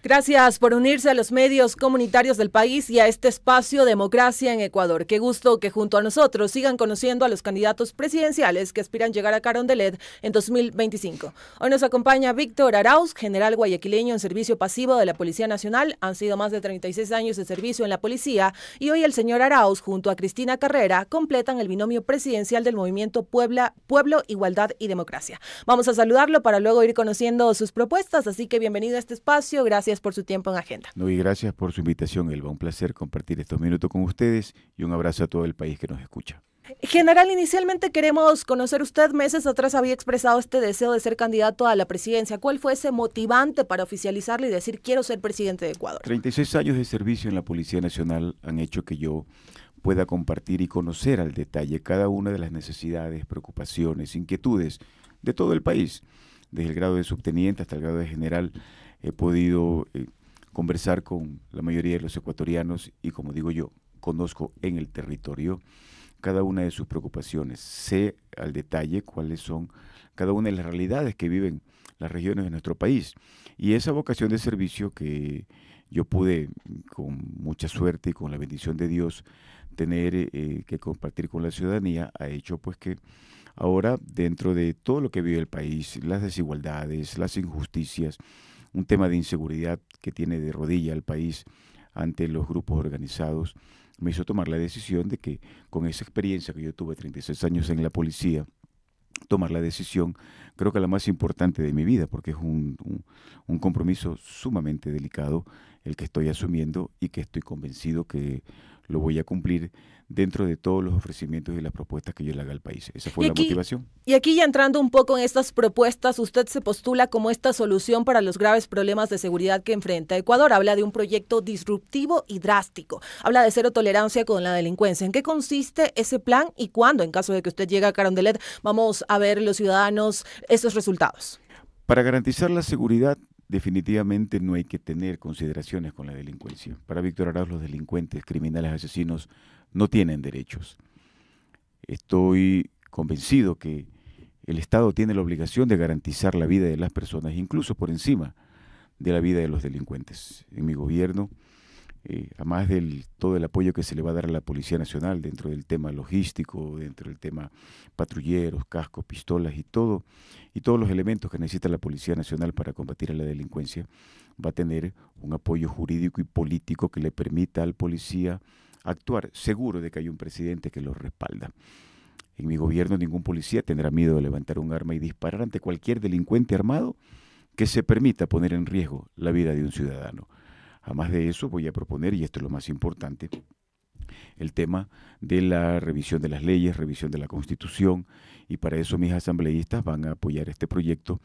Gracias por unirse a los medios comunitarios del país y a este espacio Democracia en Ecuador. Qué gusto que junto a nosotros sigan conociendo a los candidatos presidenciales que aspiran llegar a Carondelet en 2025. Hoy nos acompaña Víctor Arauz, general guayaquileño en servicio pasivo de la Policía Nacional. Han sido más de 36 años de servicio en la policía y hoy el señor Arauz junto a Cristina Carrera completan el binomio presidencial del movimiento Pueblo, Igualdad y Democracia. Vamos a saludarlo para luego ir conociendo sus propuestas, así que bienvenido a este espacio. Gracias por su tiempo en agenda. No, y gracias por su invitación, Elba. Un placer compartir estos minutos con ustedes y un abrazo a todo el país que nos escucha. General, inicialmente queremos conocer, usted meses atrás había expresado este deseo de ser candidato a la presidencia. ¿Cuál fue ese motivante para oficializarlo y decir quiero ser presidente de Ecuador? 36 años de servicio en la Policía Nacional han hecho que yo pueda compartir y conocer al detalle cada una de las necesidades, preocupaciones, inquietudes de todo el país. Desde el grado de subteniente hasta el grado de general he podido conversar con la mayoría de los ecuatorianos y, como digo yo, conozco en el territorio cada una de sus preocupaciones. Sé al detalle cuáles son cada una de las realidades que viven las regiones de nuestro país. Y esa vocación de servicio que yo pude, con mucha suerte y con la bendición de Dios, tener que compartir con la ciudadanía, ha hecho pues que ahora, dentro de todo lo que vive el país, las desigualdades, las injusticias, un tema de inseguridad que tiene de rodilla al país ante los grupos organizados, me hizo tomar la decisión de que con esa experiencia que yo tuve 36 años en la policía, tomar la decisión, creo que la más importante de mi vida, porque es un compromiso sumamente delicado el que estoy asumiendo y que estoy convencido que lo voy a cumplir dentro de todos los ofrecimientos y las propuestas que yo le haga al país. Esa fue la motivación. Y aquí ya entrando un poco en estas propuestas, usted se postula como esta solución para los graves problemas de seguridad que enfrenta Ecuador. Habla de un proyecto disruptivo y drástico. Habla de cero tolerancia con la delincuencia. ¿En qué consiste ese plan y cuándo, en caso de que usted llegue a Carondelet, vamos a ver los ciudadanos estos resultados? Para garantizar la seguridad, definitivamente no hay que tener consideraciones con la delincuencia. Para Víctor Arauz, los delincuentes, criminales, asesinos no tienen derechos. Estoy convencido que el Estado tiene la obligación de garantizar la vida de las personas, incluso por encima de la vida de los delincuentes. En mi gobierno, además de todo el apoyo que se le va a dar a la Policía Nacional dentro del tema logístico, dentro del tema patrulleros, cascos, pistolas y todos los elementos que necesita la Policía Nacional para combatir a la delincuencia, va a tener un apoyo jurídico y político que le permita al policía actuar seguro de que hay un presidente que lo respalda. En mi gobierno ningún policía tendrá miedo de levantar un arma y disparar ante cualquier delincuente armado que se permita poner en riesgo la vida de un ciudadano. Además de eso, voy a proponer, y esto es lo más importante, el tema de la revisión de las leyes, revisión de la Constitución, y para eso mis asambleístas van a apoyar este proyecto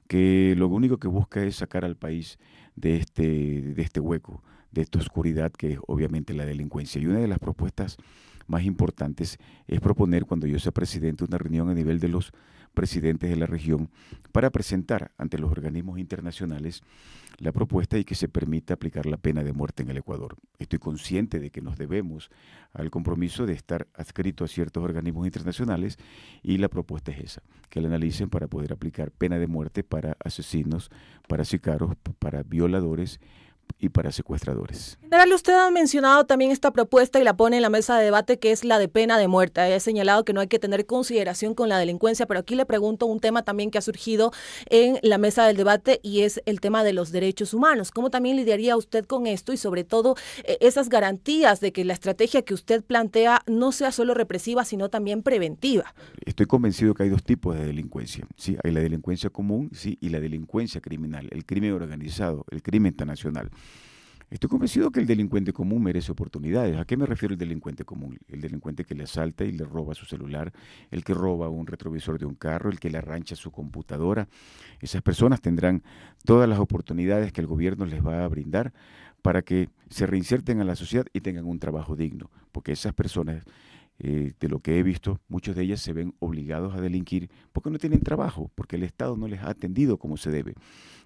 que lo único que busca es sacar al país de este hueco, de esta oscuridad que es obviamente la delincuencia. Y una de las propuestas más importantes es proponer, cuando yo sea presidente, una reunión a nivel de los presidentes de la región para presentar ante los organismos internacionales la propuesta y que se permita aplicar la pena de muerte en el Ecuador. Estoy consciente de que nos debemos al compromiso de estar adscrito a ciertos organismos internacionales y la propuesta es esa, que la analicen para poder aplicar pena de muerte para asesinos, para sicarios, para violadores y para secuestradores. General, usted ha mencionado también esta propuesta y la pone en la mesa de debate, que es la de pena de muerte. He señalado que no hay que tener consideración con la delincuencia, pero aquí le pregunto un tema también que ha surgido en la mesa del debate y es el tema de los derechos humanos. ¿Cómo también lidiaría usted con esto y sobre todo esas garantías de que la estrategia que usted plantea no sea solo represiva, sino también preventiva? Estoy convencido que hay dos tipos de delincuencia. Sí, hay la delincuencia común, sí, y la delincuencia criminal, el crimen organizado, el crimen transnacional. Estoy convencido que el delincuente común merece oportunidades. ¿A qué me refiero el delincuente común? El delincuente que le asalta y le roba su celular, el que roba un retrovisor de un carro, el que le arrancha su computadora. Esas personas tendrán todas las oportunidades que el gobierno les va a brindar para que se reinserten a la sociedad y tengan un trabajo digno. Porque esas personas, de lo que he visto, muchas de ellas se ven obligados a delinquir porque no tienen trabajo, porque el Estado no les ha atendido como se debe.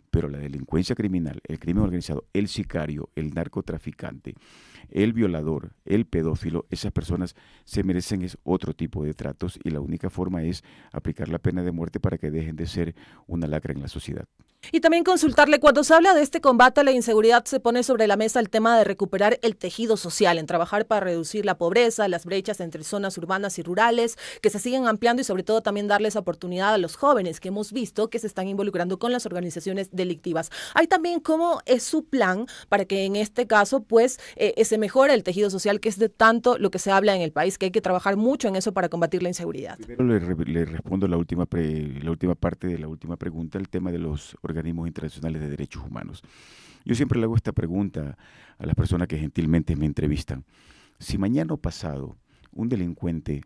Pero la delincuencia criminal, el crimen organizado, el sicario, el narcotraficante, el violador, el pedófilo, esas personas se merecen otro tipo de tratos y la única forma es aplicar la pena de muerte para que dejen de ser una lacra en la sociedad. Y también consultarle, cuando se habla de este combate a la inseguridad, se pone sobre la mesa el tema de recuperar el tejido social, en trabajar para reducir la pobreza, las brechas entre zonas urbanas y rurales, que se siguen ampliando y sobre todo también darles oportunidad a los jóvenes que hemos visto que se están involucrando con las organizaciones delictivas. Hay también cómo es su plan para que en este caso pues se mejore el tejido social, que es de tanto lo que se habla en el país, que hay que trabajar mucho en eso para combatir la inseguridad. Primero le respondo la última parte de la última pregunta, el tema de los organismos internacionales de derechos humanos. Yo siempre le hago esta pregunta a las personas que gentilmente me entrevistan. Si mañana o pasado un delincuente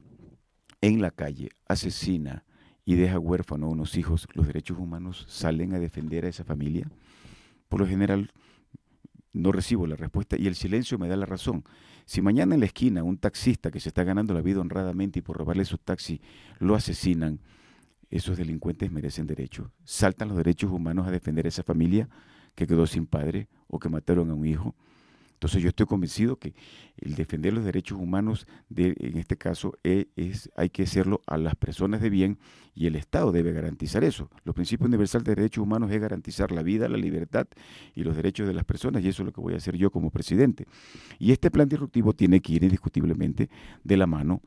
en la calle asesina y deja huérfano a unos hijos, ¿los derechos humanos salen a defender a esa familia? Por lo general no recibo la respuesta y el silencio me da la razón. Si mañana en la esquina un taxista que se está ganando la vida honradamente y por robarle su taxi lo asesinan, esos delincuentes merecen derecho. ¿Saltan los derechos humanos a defender a esa familia que quedó sin padre o que mataron a un hijo? Entonces yo estoy convencido que el defender los derechos humanos, en este caso, hay que hacerlo a las personas de bien y el Estado debe garantizar eso. Los principios universales de derechos humanos es garantizar la vida, la libertad y los derechos de las personas y eso es lo que voy a hacer yo como presidente. Y este plan disruptivo tiene que ir indiscutiblemente de la mano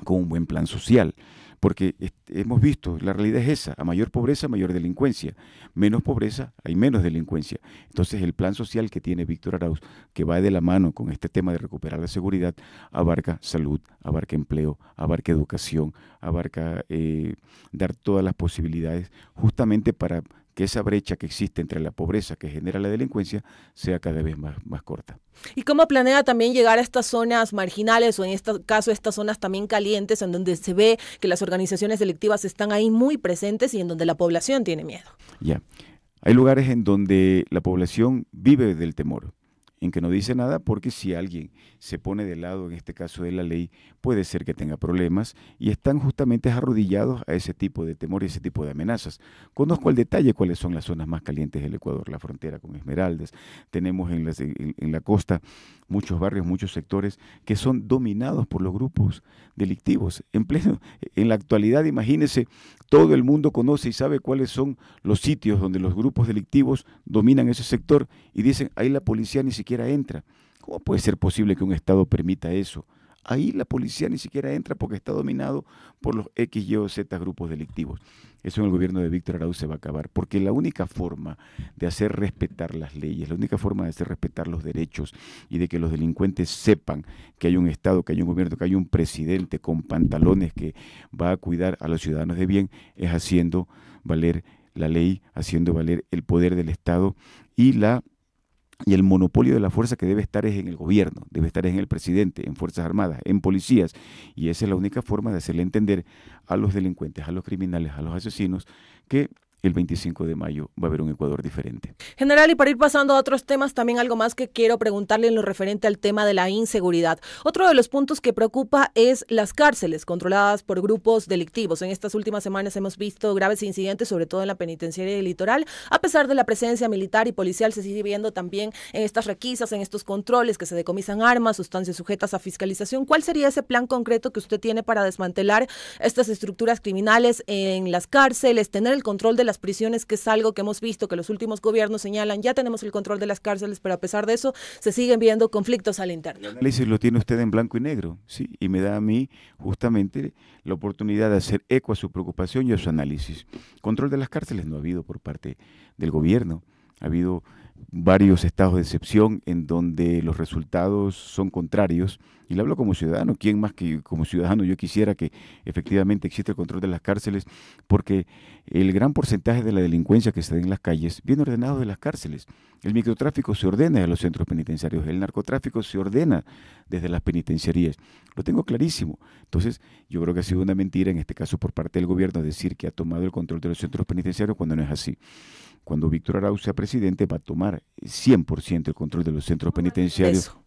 con un buen plan social, porque hemos visto, la realidad es esa, a mayor pobreza, mayor delincuencia, menos pobreza, hay menos delincuencia. Entonces el plan social que tiene Víctor Arauz, que va de la mano con este tema de recuperar la seguridad, abarca salud, abarca empleo, abarca educación, abarca dar todas las posibilidades justamente para que esa brecha que existe entre la pobreza que genera la delincuencia sea cada vez más corta. ¿Y cómo planea también llegar a estas zonas marginales o en este caso estas zonas también calientes en donde se ve que las organizaciones delictivas están ahí muy presentes y en donde la población tiene miedo? Ya, hay lugares en donde la población vive del temor, en que no dice nada porque si alguien se pone de lado, en este caso de la ley, puede ser que tenga problemas y están justamente arrodillados a ese tipo de temor y ese tipo de amenazas. Conozco al detalle cuáles son las zonas más calientes del Ecuador, la frontera con Esmeraldas, tenemos en la costa muchos barrios, muchos sectores que son dominados por los grupos delictivos. En la actualidad, imagínense, todo el mundo conoce y sabe cuáles son los sitios donde los grupos delictivos dominan ese sector y dicen, ahí la policía ni siquiera entra. ¿Cómo puede ser posible que un Estado permita eso? Ahí la policía ni siquiera entra porque está dominado por los X, Y o Z grupos delictivos. Eso en el gobierno de Víctor Arauz se va a acabar, porque la única forma de hacer respetar las leyes, la única forma de hacer respetar los derechos y de que los delincuentes sepan que hay un Estado, que hay un gobierno, que hay un presidente con pantalones que va a cuidar a los ciudadanos de bien, es haciendo valer la ley, haciendo valer el poder del Estado y el monopolio de la fuerza que debe estar es en el gobierno, debe estar en el presidente, en Fuerzas Armadas, en policías, y esa es la única forma de hacerle entender a los delincuentes, a los criminales, a los asesinos, que el 25 de mayo va a haber un Ecuador diferente. General, y para ir pasando a otros temas, también algo más que quiero preguntarle en lo referente al tema de la inseguridad. Otro de los puntos que preocupa es las cárceles controladas por grupos delictivos. En estas últimas semanas hemos visto graves incidentes, sobre todo en la penitenciaria del Litoral. A pesar de la presencia militar y policial, se sigue viendo también en estas requisas, en estos controles que se decomisan armas, sustancias sujetas a fiscalización. ¿Cuál sería ese plan concreto que usted tiene para desmantelar estas estructuras criminales en las cárceles, tener el control de las prisiones, que es algo que hemos visto que los últimos gobiernos señalan, ya tenemos el control de las cárceles, pero a pesar de eso se siguen viendo conflictos al interno? El análisis lo tiene usted en blanco y negro, ¿sí? Y me da a mí justamente la oportunidad de hacer eco a su preocupación y a su análisis. Control de las cárceles no ha habido por parte del gobierno, ha habido varios estados de excepción en donde los resultados son contrarios. Y le hablo como ciudadano, ¿quién más que como ciudadano? Yo quisiera que efectivamente exista el control de las cárceles, porque el gran porcentaje de la delincuencia que se da en las calles viene ordenado de las cárceles. El microtráfico se ordena de los centros penitenciarios, el narcotráfico se ordena desde las penitenciarías. Lo tengo clarísimo. Entonces, yo creo que ha sido una mentira, en este caso por parte del gobierno, decir que ha tomado el control de los centros penitenciarios cuando no es así. Cuando Víctor Arauz sea presidente, va a tomar 100% el control de los centros penitenciarios. Eso.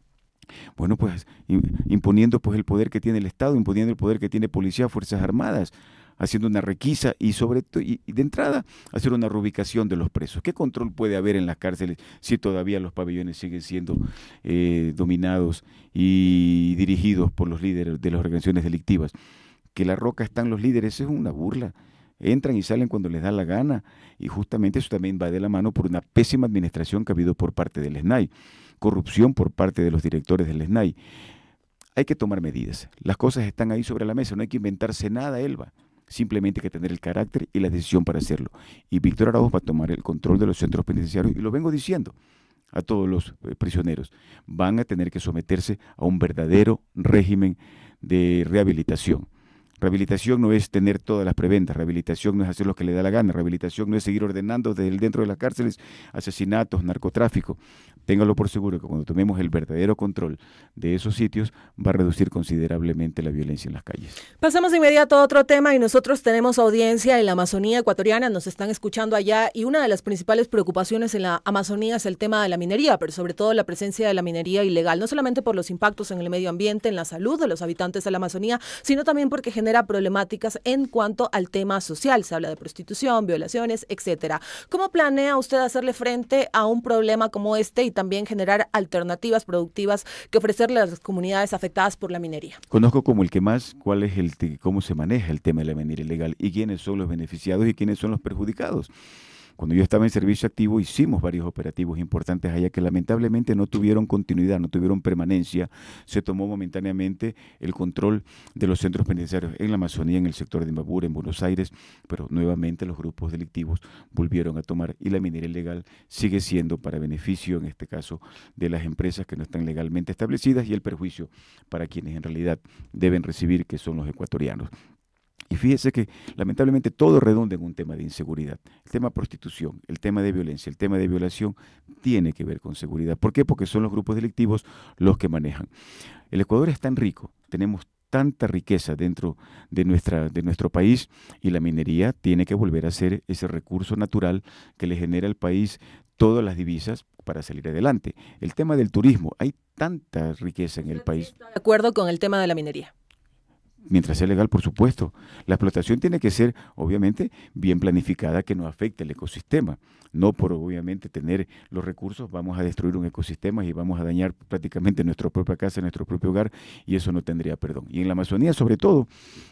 Bueno, pues imponiendo pues el poder que tiene el Estado, imponiendo el poder que tiene policía, Fuerzas Armadas, haciendo una requisa y sobre todo y de entrada hacer una reubicación de los presos. ¿Qué control puede haber en las cárceles si todavía los pabellones siguen siendo dominados y dirigidos por los líderes de las organizaciones delictivas? Que La Roca están los líderes es una burla. Entran y salen cuando les da la gana, y justamente eso también va de la mano por una pésima administración que ha habido por parte del SNAI, corrupción por parte de los directores del SNAI. Hay que tomar medidas, las cosas están ahí sobre la mesa, no hay que inventarse nada, Elba, simplemente hay que tener el carácter y la decisión para hacerlo. Y Víctor Arauz va a tomar el control de los centros penitenciarios, y lo vengo diciendo a todos los prisioneros, van a tener que someterse a un verdadero régimen de rehabilitación. Rehabilitación no es tener todas las preventas, rehabilitación no es hacer lo que le da la gana, rehabilitación no es seguir ordenando desde dentro de las cárceles asesinatos, narcotráfico. Téngalo por seguro que cuando tomemos el verdadero control de esos sitios va a reducir considerablemente la violencia en las calles. Pasamos de inmediato a otro tema y nosotros tenemos audiencia en la Amazonía ecuatoriana, nos están escuchando allá y una de las principales preocupaciones en la Amazonía es el tema de la minería, pero sobre todo la presencia de la minería ilegal, no solamente por los impactos en el medio ambiente, en la salud de los habitantes de la Amazonía, sino también porque genera problemáticas en cuanto al tema social. Se habla de prostitución, violaciones, etcétera. ¿Cómo planea usted hacerle frente a un problema como este y también generar alternativas productivas que ofrecerle a las comunidades afectadas por la minería? Conozco como el que más cómo se maneja el tema de la minería ilegal y quiénes son los beneficiados y quiénes son los perjudicados. Cuando yo estaba en servicio activo hicimos varios operativos importantes allá que lamentablemente no tuvieron continuidad, no tuvieron permanencia. Se tomó momentáneamente el control de los centros penitenciarios en la Amazonía, en el sector de Imbabura, en Buenos Aires, pero nuevamente los grupos delictivos volvieron a tomar y la minería ilegal sigue siendo para beneficio, en este caso, de las empresas que no están legalmente establecidas y el perjuicio para quienes en realidad deben recibir, que son los ecuatorianos. Y fíjese que lamentablemente todo redunda en un tema de inseguridad. El tema de prostitución, el tema de violencia, el tema de violación tiene que ver con seguridad. ¿Por qué? Porque son los grupos delictivos los que manejan. El Ecuador es tan rico, tenemos tanta riqueza dentro de nuestro país y la minería tiene que volver a ser ese recurso natural que le genera al país todas las divisas para salir adelante. El tema del turismo, hay tanta riqueza en el país. ¿Está de acuerdo con el tema de la minería? Mientras sea legal, por supuesto. La explotación tiene que ser, obviamente, bien planificada, que no afecte el ecosistema. No por, obviamente, tener los recursos, vamos a destruir un ecosistema y vamos a dañar prácticamente nuestra propia casa, nuestro propio hogar, y eso no tendría perdón. Y en la Amazonía, sobre todo,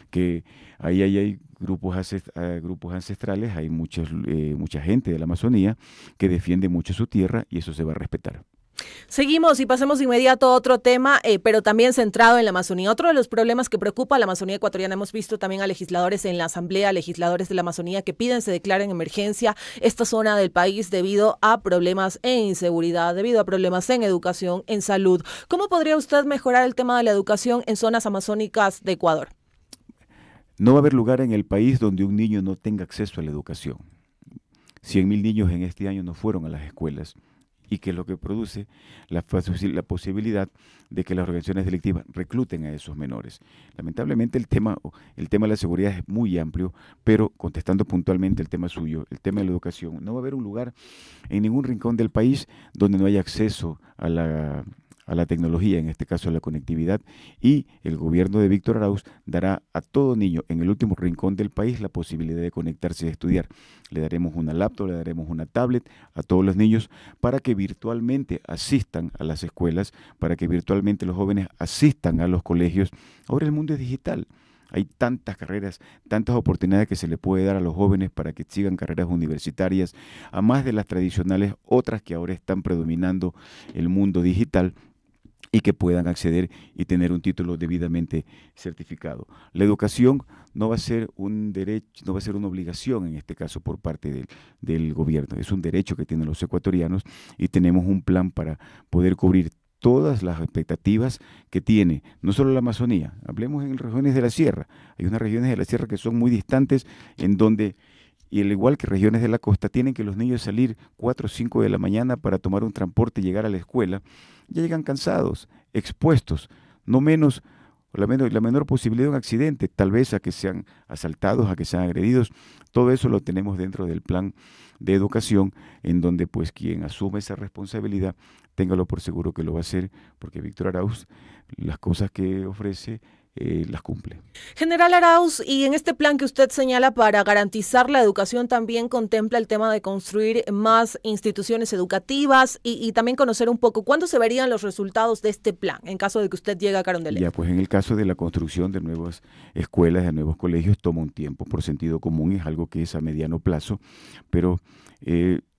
que ahí hay grupos ancestrales, hay mucha gente de la Amazonía que defiende mucho su tierra y eso se va a respetar. Seguimos y pasemos de inmediato a otro tema, pero también centrado en la Amazonía. Otro de los problemas que preocupa a la Amazonía ecuatoriana, hemos visto también a legisladores en la Asamblea, legisladores de la Amazonía que piden se declare en emergencia esta zona del país debido a problemas en inseguridad, debido a problemas en educación, en salud. ¿Cómo podría usted mejorar el tema de la educación en zonas amazónicas de Ecuador? No va a haber lugar en el país donde un niño no tenga acceso a la educación. 100.000 niños en este año no fueron a las escuelas. Y que es lo que produce la posibilidad de que las organizaciones delictivas recluten a esos menores. Lamentablemente el tema de la seguridad es muy amplio, pero contestando puntualmente el tema suyo, el tema de la educación, no va a haber un lugar en ningún rincón del país donde no haya acceso a la tecnología, en este caso a la conectividad, y el gobierno de Víctor Arauz dará a todo niño en el último rincón del país la posibilidad de conectarse y estudiar. Le daremos una laptop, le daremos una tablet a todos los niños para que virtualmente asistan a las escuelas, para que virtualmente los jóvenes asistan a los colegios. Ahora el mundo es digital. Hay tantas carreras, tantas oportunidades que se le puede dar a los jóvenes para que sigan carreras universitarias, a más de las tradicionales, otras que ahora están predominando el mundo digital. y que puedan acceder y tener un título debidamente certificado. La educación no va a ser un derecho, no va a ser una obligación en este caso por parte del gobierno, es un derecho que tienen los ecuatorianos y tenemos un plan para poder cubrir todas las expectativas que tiene, no solo la Amazonía, hablemos en regiones de la sierra, hay unas regiones de la sierra que son muy distantes en donde, y al igual que regiones de la costa, tienen que los niños salir 4 o 5 de la mañana para tomar un transporte y llegar a la escuela, ya llegan cansados, expuestos, no menos, la menor posibilidad de un accidente, tal vez a que sean asaltados, a que sean agredidos, todo eso lo tenemos dentro del plan de educación, en donde pues quien asume esa responsabilidad, téngalo por seguro que lo va a hacer, porque Víctor Arauz, las cosas que ofrece, las cumple. General Arauz, y en este plan que usted señala para garantizar la educación también contempla el tema de construir más instituciones educativas y también conocer un poco cuándo se verían los resultados de este plan en caso de que usted llegue a Carondelet. Ya, pues en el caso de la construcción de nuevas escuelas, de nuevos colegios, toma un tiempo, por sentido común es algo que es a mediano plazo, pero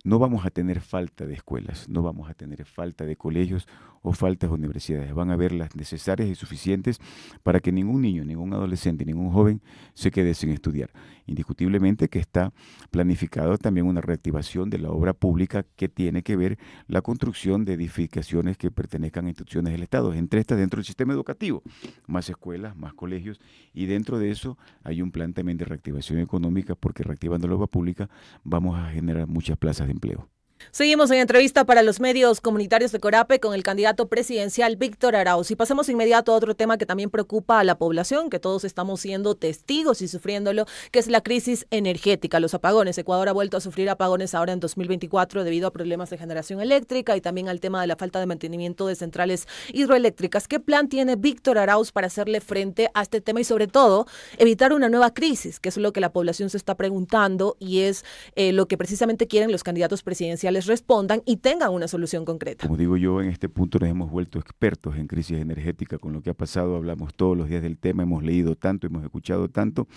no vamos a tener falta de escuelas, no vamos a tener falta de colegios o faltas de universidades. Van a haber las necesarias y suficientes para que ningún niño, ningún adolescente, ningún joven se quede sin estudiar. Indiscutiblemente que está planificado también una reactivación de la obra pública que tiene que ver la construcción de edificaciones que pertenezcan a instituciones del Estado, entre estas dentro del sistema educativo, más escuelas, más colegios, y dentro de eso hay un plan también de reactivación económica, porque reactivando la obra pública vamos a generar muchas plazas de empleo. Seguimos en entrevista para los medios comunitarios de Corape con el candidato presidencial Víctor Arauz. Y pasamos inmediato a otro tema que también preocupa a la población, que todos estamos siendo testigos y sufriéndolo, que es la crisis energética, los apagones. Ecuador ha vuelto a sufrir apagones ahora en 2024 debido a problemas de generación eléctrica y también al tema de la falta de mantenimiento de centrales hidroeléctricas. ¿Qué plan tiene Víctor Arauz para hacerle frente a este tema y sobre todo evitar una nueva crisis, que es lo que la población se está preguntando y es lo que precisamente quieren los candidatos presidenciales respondan y tengan una solución concreta? Como digo yo, en este punto nos hemos vuelto expertos en crisis energética. Con lo que ha pasado hablamos todos los días del tema, hemos leído tanto, hemos escuchado tanto,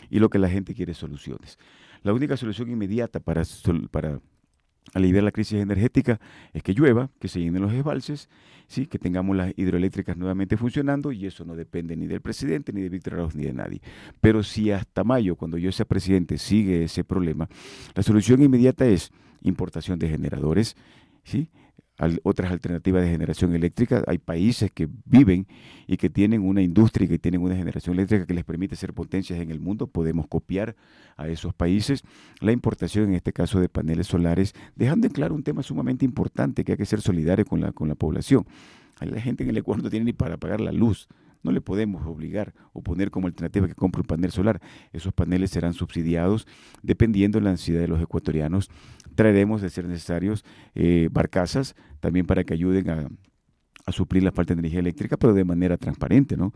y lo que la gente quiere es soluciones. La única solución inmediata para aliviar la crisis energética es que llueva, que se llenen los embalses, ¿sí? Que tengamos las hidroeléctricas nuevamente funcionando, y eso no depende ni del presidente, ni de Víctor Arauz, ni de nadie. Pero si hasta mayo, cuando yo sea presidente, sigue ese problema, la solución inmediata es importación de generadores, ¿sí? Otras alternativas de generación eléctrica. Hay países que viven y que tienen una industria y que tienen una generación eléctrica que les permite ser potencias en el mundo. Podemos copiar a esos países. La importación, en este caso, de paneles solares, dejando en claro un tema sumamente importante, que hay que ser solidario con la población. La gente en el Ecuador no tiene ni para pagar la luz. No le podemos obligar o poner como alternativa que compre un panel solar. Esos paneles serán subsidiados dependiendo de la necesidad de los ecuatorianos. Traeremos, de ser necesarios, barcazas también para que ayuden a suplir la falta de energía eléctrica, pero de manera transparente, ¿no?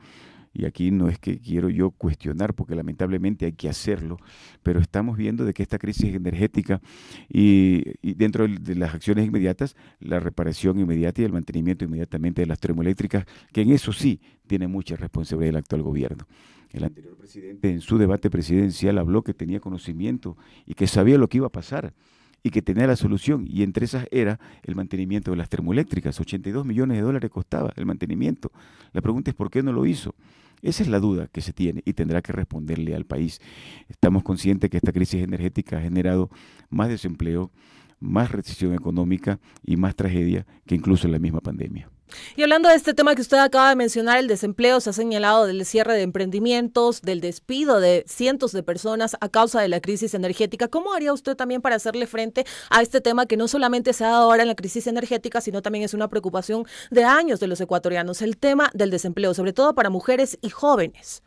Y aquí no es que quiero yo cuestionar, porque lamentablemente hay que hacerlo, pero estamos viendo de que esta crisis energética y dentro de las acciones inmediatas, la reparación inmediata y el mantenimiento inmediatamente de las termoeléctricas, que en eso sí tiene mucha responsabilidad el actual gobierno. El anterior presidente en su debate presidencial habló que tenía conocimiento y que sabía lo que iba a pasar y que tenía la solución, y entre esas era el mantenimiento de las termoeléctricas. 82 millones de dólares costaba el mantenimiento. La pregunta es ¿por qué no lo hizo? Esa es la duda que se tiene y tendrá que responderle al país. Estamos conscientes que esta crisis energética ha generado más desempleo, más recesión económica y más tragedia que incluso la misma pandemia. Y hablando de este tema que usted acaba de mencionar, el desempleo, se ha señalado del cierre de emprendimientos, del despido de cientos de personas a causa de la crisis energética. ¿Cómo haría usted también para hacerle frente a este tema que no solamente se ha dado ahora en la crisis energética, sino también es una preocupación de años de los ecuatorianos, el tema del desempleo, sobre todo para mujeres y jóvenes?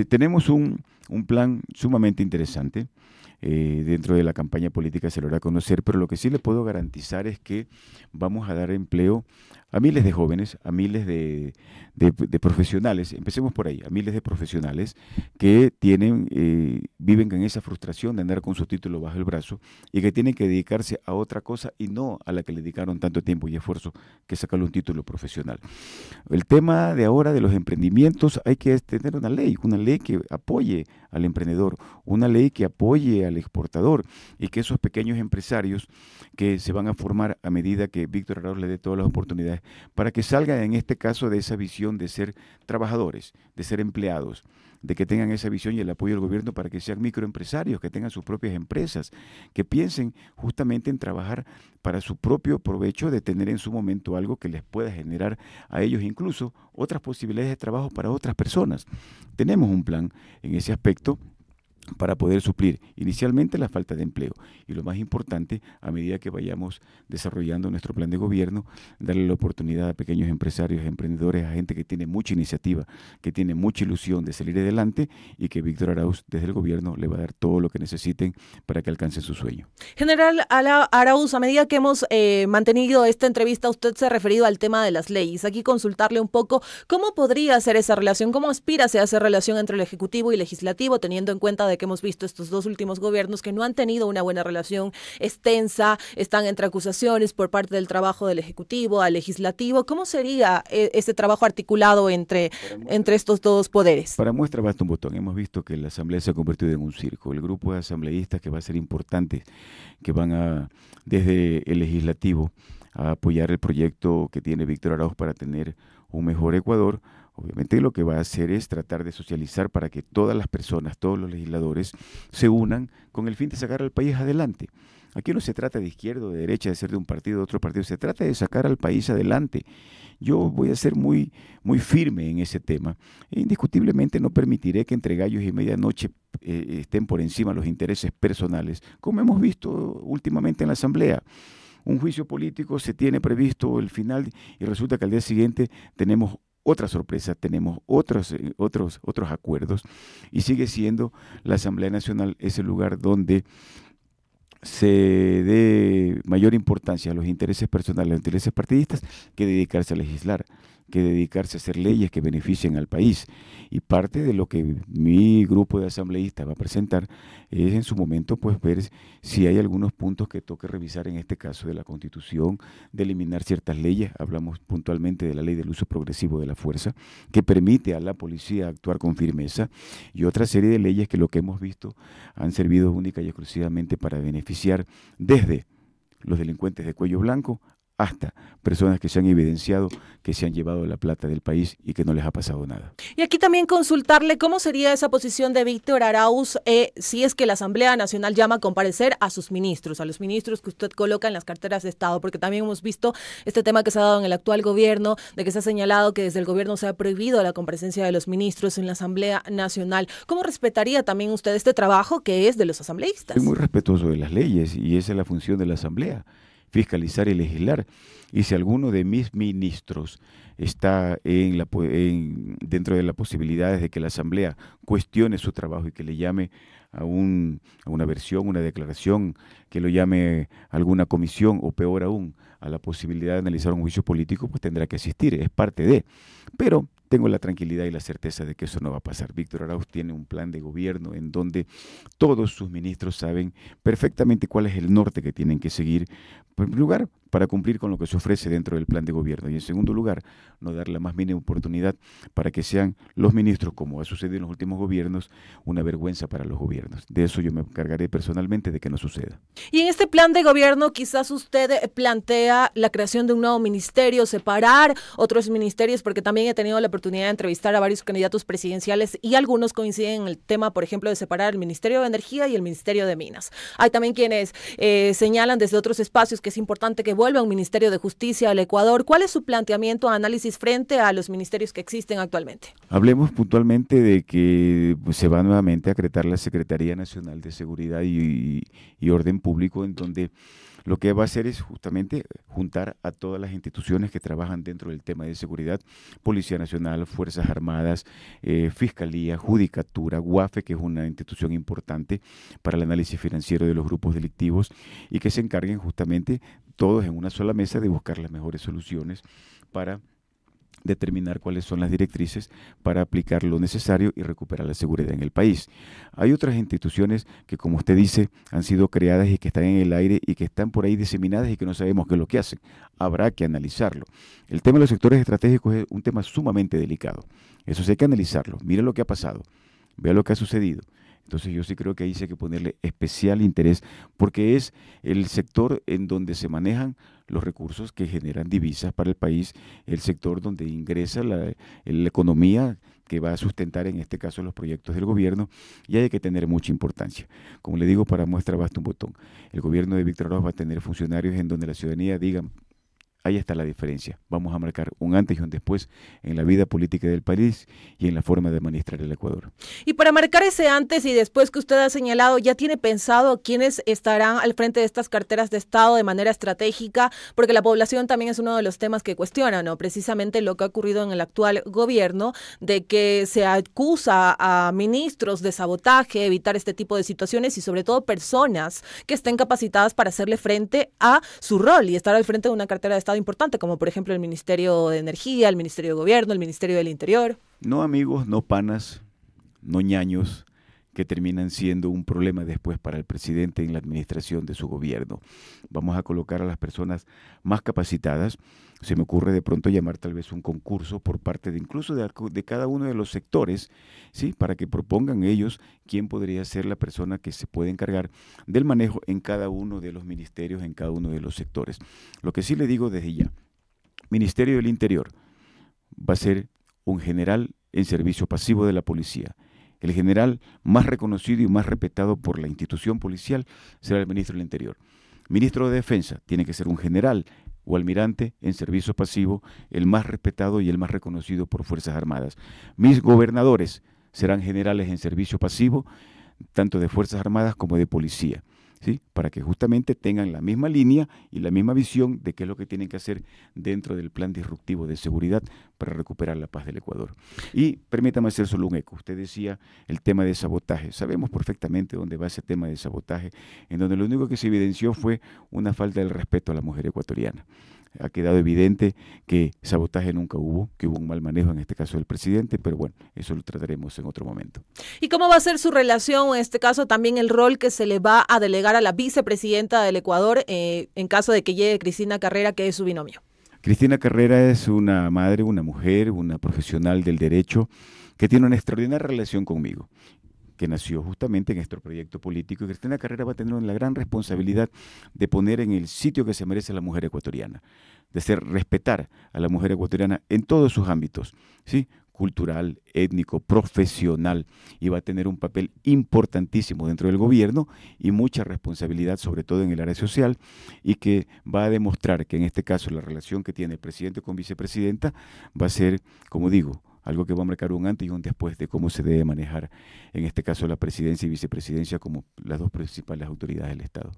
Tenemos un plan sumamente interesante. Dentro de la campaña política se lo hará conocer, pero lo que sí le puedo garantizar es que vamos a dar empleo a miles de jóvenes, a miles de profesionales, empecemos por ahí, a miles de profesionales que viven con esa frustración de andar con su título bajo el brazo y que tienen que dedicarse a otra cosa y no a la que le dedicaron tanto tiempo y esfuerzo, que sacarle un título profesional. El tema de ahora de los emprendimientos, hay que tener una ley que apoye al emprendedor, una ley que apoye al exportador y que esos pequeños empresarios que se van a formar a medida que Víctor Arauz le dé todas las oportunidades para que salgan en este caso de esa visión de ser trabajadores, de ser empleados, de que tengan esa visión y el apoyo del gobierno para que sean microempresarios, que tengan sus propias empresas, que piensen justamente en trabajar para su propio provecho, de tener en su momento algo que les pueda generar a ellos incluso otras posibilidades de trabajo para otras personas. Tenemos un plan en ese aspecto para poder suplir inicialmente la falta de empleo y lo más importante, a medida que vayamos desarrollando nuestro plan de gobierno, darle la oportunidad a pequeños empresarios, a emprendedores, a gente que tiene mucha iniciativa, que tiene mucha ilusión de salir adelante y que Víctor Arauz desde el gobierno le va a dar todo lo que necesiten para que alcancen su sueño. General Arauz, a medida que hemos mantenido esta entrevista, usted se ha referido al tema de las leyes. Aquí consultarle un poco cómo podría ser esa relación, cómo aspira a esa relación entre el Ejecutivo y Legislativo, teniendo en cuenta de que hemos visto estos dos últimos gobiernos que no han tenido una buena relación, extensa, están entre acusaciones por parte del trabajo del Ejecutivo al Legislativo. ¿Cómo sería ese trabajo articulado entre estos dos poderes? Para muestra basta un botón. Hemos visto que la Asamblea se ha convertido en un circo. El grupo de asambleístas que va a ser importante, que van desde el Legislativo a apoyar el proyecto que tiene Víctor Arauz para tener un mejor Ecuador. Obviamente lo que va a hacer es tratar de socializar para que todas las personas, todos los legisladores se unan con el fin de sacar al país adelante. Aquí no se trata de izquierda o de derecha, de ser de un partido o de otro partido, se trata de sacar al país adelante. Yo voy a ser muy firme en ese tema. E indiscutiblemente no permitiré que entre gallos y medianoche estén por encima los intereses personales, como hemos visto últimamente en la Asamblea. Un juicio político se tiene previsto el final y resulta que al día siguiente tenemos otra sorpresa, tenemos otros acuerdos y sigue siendo la Asamblea Nacional ese lugar donde se dé mayor importancia a los intereses personales, a los intereses partidistas, que dedicarse a legislar, que dedicarse a hacer leyes que beneficien al país. Y parte de lo que mi grupo de asambleístas va a presentar es en su momento pues ver si hay algunos puntos que toque revisar, en este caso de la Constitución, de eliminar ciertas leyes. Hablamos puntualmente de la ley del uso progresivo de la fuerza, que permite a la policía actuar con firmeza, y otra serie de leyes que lo que hemos visto han servido única y exclusivamente para beneficiar desde los delincuentes de cuello blanco hasta personas que se han evidenciado que se han llevado la plata del país y que no les ha pasado nada. Y aquí también consultarle cómo sería esa posición de Víctor Arauz si es que la Asamblea Nacional llama a comparecer a sus ministros, a los ministros que usted coloca en las carteras de Estado, porque también hemos visto este tema que se ha dado en el actual gobierno, de que se ha señalado que desde el gobierno se ha prohibido la comparecencia de los ministros en la Asamblea Nacional. ¿Cómo respetaría también usted este trabajo que es de los asambleístas? Soy muy respetuoso de las leyes y esa es la función de la Asamblea, fiscalizar y legislar. Y si alguno de mis ministros está dentro de las posibilidades de que la Asamblea cuestione su trabajo y que le llame a una versión, una declaración, que lo llame a alguna comisión o peor aún, a la posibilidad de analizar un juicio político, pues tendrá que asistir, es parte de. Pero tengo la tranquilidad y la certeza de que eso no va a pasar. Víctor Arauz tiene un plan de gobierno en donde todos sus ministros saben perfectamente cuál es el norte que tienen que seguir, en primer lugar, para cumplir con lo que se ofrece dentro del plan de gobierno, y en segundo lugar, no dar la más mínima oportunidad para que sean los ministros, como ha sucedido en los últimos gobiernos, una vergüenza para los gobiernos. De eso yo me encargaré personalmente de que no suceda. Y en este plan de gobierno quizás usted plantea la creación de un nuevo ministerio, separar otros ministerios, porque también he tenido la oportunidad de entrevistar a varios candidatos presidenciales y algunos coinciden en el tema, por ejemplo, de separar el Ministerio de Energía y el Ministerio de Minas. Hay también quienes señalan desde otros espacios que es importante que vuelva un Ministerio de Justicia al Ecuador. ¿Cuál es su planteamiento, análisis frente a los ministerios que existen actualmente? Hablemos puntualmente de que se va nuevamente a crear la Secretaría Nacional de Seguridad y Orden Público, en donde lo que va a hacer es justamente juntar a todas las instituciones que trabajan dentro del tema de seguridad: Policía Nacional, Fuerzas Armadas, Fiscalía, Judicatura, UAFE, que es una institución importante para el análisis financiero de los grupos delictivos, y que se encarguen justamente todos en una sola mesa de buscar las mejores soluciones para determinar cuáles son las directrices para aplicar lo necesario y recuperar la seguridad en el país. Hay otras instituciones que, como usted dice, han sido creadas y que están en el aire y que están por ahí diseminadas y que no sabemos qué es lo que hacen. Habrá que analizarlo. El tema de los sectores estratégicos es un tema sumamente delicado. Eso sí hay que analizarlo. Mire lo que ha pasado. Vea lo que ha sucedido. Entonces yo sí creo que ahí sí hay que ponerle especial interés porque es el sector en donde se manejan los recursos que generan divisas para el país, el sector donde ingresa la economía que va a sustentar en este caso los proyectos del gobierno, y hay que tener mucha importancia. Como le digo, para muestra basta un botón. El gobierno de Víctor Arauz va a tener funcionarios en donde la ciudadanía diga: ahí está la diferencia. Vamos a marcar un antes y un después en la vida política del país y en la forma de administrar el Ecuador. Y para marcar ese antes y después que usted ha señalado, ¿ya tiene pensado quiénes estarán al frente de estas carteras de Estado de manera estratégica? Porque la población también es uno de los temas que cuestiona, ¿no? Precisamente lo que ha ocurrido en el actual gobierno, de que se acusa a ministros de sabotaje, evitar este tipo de situaciones y sobre todo personas que estén capacitadas para hacerle frente a su rol y estar al frente de una cartera de Estado importante, como por ejemplo el Ministerio de Energía, el Ministerio de Gobierno, el Ministerio del Interior. No amigos, no panas, no ñaños que terminan siendo un problema después para el presidente en la administración de su gobierno. Vamos a colocar a las personas más capacitadas. Se me ocurre de pronto llamar tal vez un concurso por parte de incluso de cada uno de los sectores, ¿sí? Para que propongan ellos quién podría ser la persona que se puede encargar del manejo en cada uno de los ministerios, en cada uno de los sectores. Lo que sí le digo desde ya, Ministerio del Interior va a ser un general en servicio pasivo de la policía. El general más reconocido y más respetado por la institución policial será el ministro del Interior. Ministro de Defensa tiene que ser un general o almirante en servicio pasivo, el más respetado y el más reconocido por Fuerzas Armadas. Mis gobernadores serán generales en servicio pasivo, tanto de Fuerzas Armadas como de policía, ¿sí? Para que justamente tengan la misma línea y la misma visión de qué es lo que tienen que hacer dentro del plan disruptivo de seguridad para recuperar la paz del Ecuador. Y permítame hacer solo un eco. Usted decía el tema de sabotaje. Sabemos perfectamente dónde va ese tema de sabotaje, en donde lo único que se evidenció fue una falta del respeto a la mujer ecuatoriana. Ha quedado evidente que sabotaje nunca hubo, que hubo un mal manejo en este caso del presidente, pero bueno, eso lo trataremos en otro momento. ¿Y cómo va a ser su relación, en este caso también el rol que se le va a delegar a la vicepresidenta del Ecuador en caso de que llegue Cristina Carrera, que es su binomio? Cristina Carrera es una madre, una mujer, una profesional del derecho que tiene una extraordinaria relación conmigo, que nació justamente en nuestro proyecto político, y Cristina Carrera va a tener la gran responsabilidad de poner en el sitio que se merece la mujer ecuatoriana, de hacer respetar a la mujer ecuatoriana en todos sus ámbitos, ¿sí? Cultural, étnico, profesional, y va a tener un papel importantísimo dentro del gobierno y mucha responsabilidad, sobre todo en el área social, y que va a demostrar que en este caso la relación que tiene el presidente con vicepresidenta va a ser, como digo, algo que va a marcar un antes y un después de cómo se debe manejar, en este caso, la presidencia y vicepresidencia como las dos principales autoridades del Estado.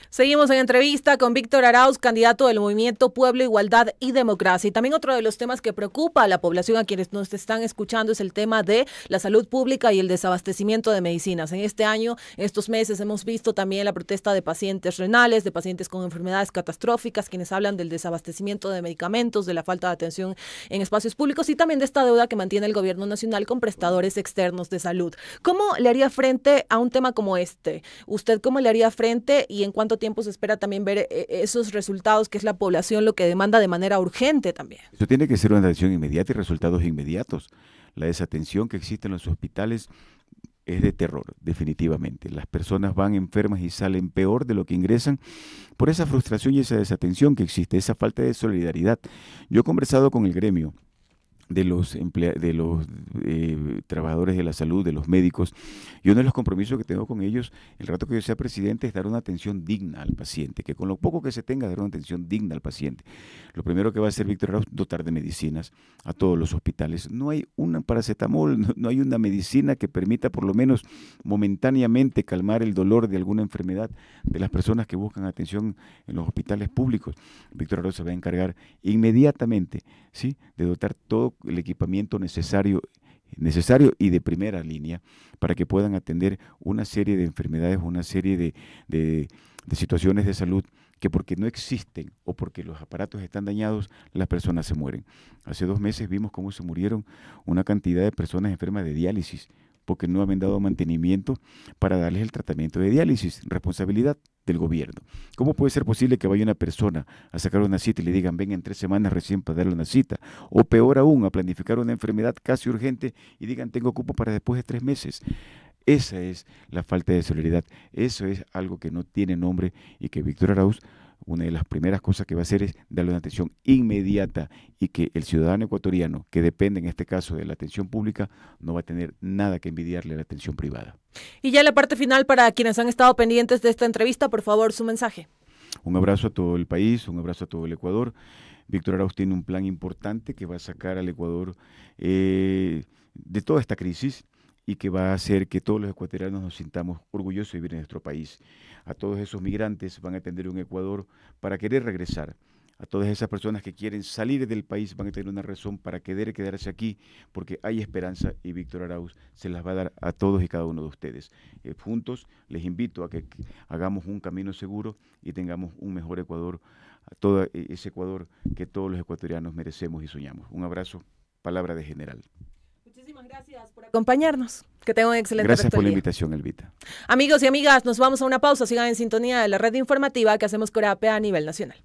Seguimos en entrevista con Víctor Arauz, candidato del Movimiento Pueblo, Igualdad y Democracia. Y también otro de los temas que preocupa a la población, a quienes nos están escuchando, es el tema de la salud pública y el desabastecimiento de medicinas. En este año, en estos meses, hemos visto también la protesta de pacientes renales, de pacientes con enfermedades catastróficas, quienes hablan del desabastecimiento de medicamentos, de la falta de atención en espacios públicos y también de esta deuda que mantiene el gobierno nacional con prestadores externos de salud. ¿Cómo le haría frente a un tema como este? ¿Usted cómo le haría frente y en cuánto tiempo se espera también ver esos resultados, que es la población lo que demanda de manera urgente también? Eso tiene que ser una atención inmediata y resultados inmediatos. La desatención que existe en los hospitales es de terror, definitivamente. Las personas van enfermas y salen peor de lo que ingresan por esa frustración y esa desatención que existe, esa falta de solidaridad. Yo he conversado con el gremio de los trabajadores de la salud, de los médicos, y uno de los compromisos que tengo con ellos, el rato que yo sea presidente, es dar una atención digna al paciente, que con lo poco que se tenga, dar una atención digna al paciente. Lo primero que va a hacer Víctor Arauz, dotar de medicinas a todos los hospitales. No hay una paracetamol, no hay una medicina que permita por lo menos momentáneamente calmar el dolor de alguna enfermedad de las personas que buscan atención en los hospitales públicos. Víctor Arauz se va a encargar inmediatamente, ¿sí?, de dotar todo el equipamiento necesario y de primera línea para que puedan atender una serie de enfermedades, una serie de situaciones de salud que porque no existen o porque los aparatos están dañados, las personas se mueren. Hace 2 meses vimos cómo se murieron una cantidad de personas enfermas de diálisis porque no habían dado mantenimiento para darles el tratamiento de diálisis, responsabilidad del gobierno. ¿Cómo puede ser posible que vaya una persona a sacar una cita y le digan venga en 3 semanas recién para darle una cita? O peor aún, a planificar una enfermedad casi urgente y digan tengo cupo para después de 3 meses. Esa es la falta de solidaridad. Eso es algo que no tiene nombre y que Víctor Arauz, una de las primeras cosas que va a hacer es darle una atención inmediata y que el ciudadano ecuatoriano, que depende en este caso de la atención pública, no va a tener nada que envidiarle a la atención privada. Y ya en la parte final, para quienes han estado pendientes de esta entrevista, por favor, su mensaje. Un abrazo a todo el país, un abrazo a todo el Ecuador. Víctor Arauz tiene un plan importante que va a sacar al Ecuador de toda esta crisis y que va a hacer que todos los ecuatorianos nos sintamos orgullosos de vivir en nuestro país. A todos esos migrantes van a tener un Ecuador para querer regresar. A todas esas personas que quieren salir del país van a tener una razón para querer quedarse aquí, porque hay esperanza y Víctor Arauz se las va a dar a todos y cada uno de ustedes. Juntos les invito a que hagamos un camino seguro y tengamos un mejor Ecuador, a todo ese Ecuador que todos los ecuatorianos merecemos y soñamos. Un abrazo, palabra de general. Muchísimas gracias por acompañarnos. Que tengan un excelente Gracias resto por del la día. invitación, Elvita. Amigos y amigas, nos vamos a una pausa. Sigan en sintonía de la red informativa que hacemos Corapea a nivel nacional.